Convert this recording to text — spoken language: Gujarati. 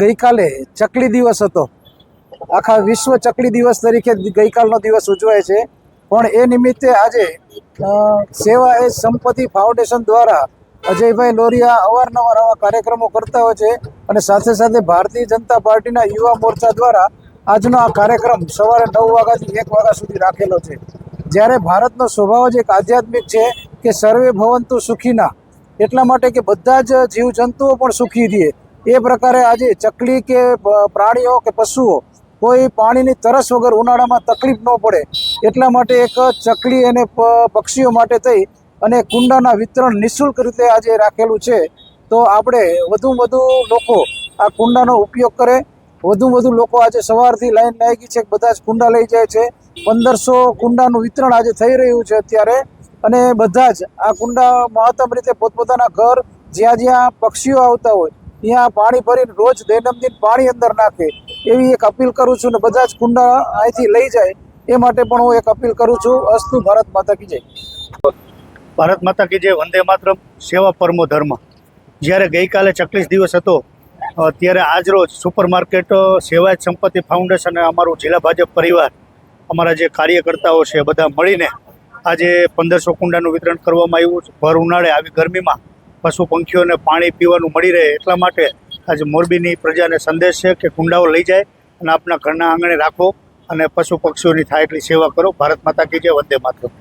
ગઈકાલે ચકલી દિવસ હતો. આખા વિશ્વ ચકલી દિવસ તરીકે ગઈકાલનો દિવસ ઉજવાય છે. પણ એ નિમિત્તે આજે સેવા એ સંપત્તિ ફાઉન્ડેશન દ્વારા અજયભાઈ લોરિયા અવારનવાર આવા કાર્યક્રમો કરતા હોય છે અને સાથે સાથે ભારતીય જનતા પાર્ટીના યુવા મોરચા દ્વારા આજનો આ કાર્યક્રમ સવારે 9 વાગ્યાથી 1 વાગ્યા સુધી રાખેલો છે. જ્યારે ભારતનો સ્વભાવ જ એક આધ્યાત્મિક છે કે સર્વે ભવંતુ સુખીના, એટલા માટે કે બધા જ જીવજંતુઓ પણ સુખી રહે એ પ્રકારે આજે ચકલી કે પ્રાણીઓ કે પશુઓ કોઈ પાણીની તરસ વગર ઉનાળામાં તકલીફ ન પડે એટલા માટે એક ચકલી અને પક્ષીઓ માટે થઈ અને કુંડાના વિતરણ નિઃશુલ્ક રીતે આજે રાખેલું છે. તો આપણે વધુમાં વધુ લોકો આ કુંડાનો ઉપયોગ કરે. વધુ લોકો આજે સવારથી લાઈન લાગી છે, બધા જ કુંડા લઈ જાય છે. 1500 કુંડાનું વિતરણ આજે થઈ રહ્યું છે અત્યારે. અને બધા જ આ કુંડા મહત્તમ રીતે પોતપોતાના ઘર જ્યાં જ્યાં પક્ષીઓ આવતા હોય ત્યાં પાણી ભરીને રોજ દૈનંદિન પાણી અંદર નાખે એવી એક અપીલ કરું છું. ને બધા જ કુંડા અહીંથી લઈ જાય એ માટે પણ હું એક અપીલ કરું છું. અસ્તુ ભારત માતા કી જય. ભારત માતા કી જય. વંદે માતરમ. સેવા પરમો ધર્મ. જ્યારે ગઈકાલે ચકલીસ દિવસ હતો ત્યારે આજરોજ સુપર માર્કેટ સેવાયત સંપત્તિ ફાઉન્ડેશન અને અમારું જિલ્લા ભાજપ પરિવાર, અમારા જે કાર્યકર્તાઓ છે બધા મળીને આજે 1500 કુંડાનું વિતરણ કરવામાં આવ્યું છે. ભર ઉનાળે આવી ગરમીમાં પશુ પંખીઓને પાણી પીવાનું મળી રહે એટલા માટે આજે મોરબીની પ્રજાને સંદેશ છે કે કુંડાઓ લઈ જાય અને આપના ઘરના આંગણે રાખો અને પશુ પક્ષીઓની થાય એટલી સેવા કરો. ભારત માતા કી જય. વંદે માતરમ.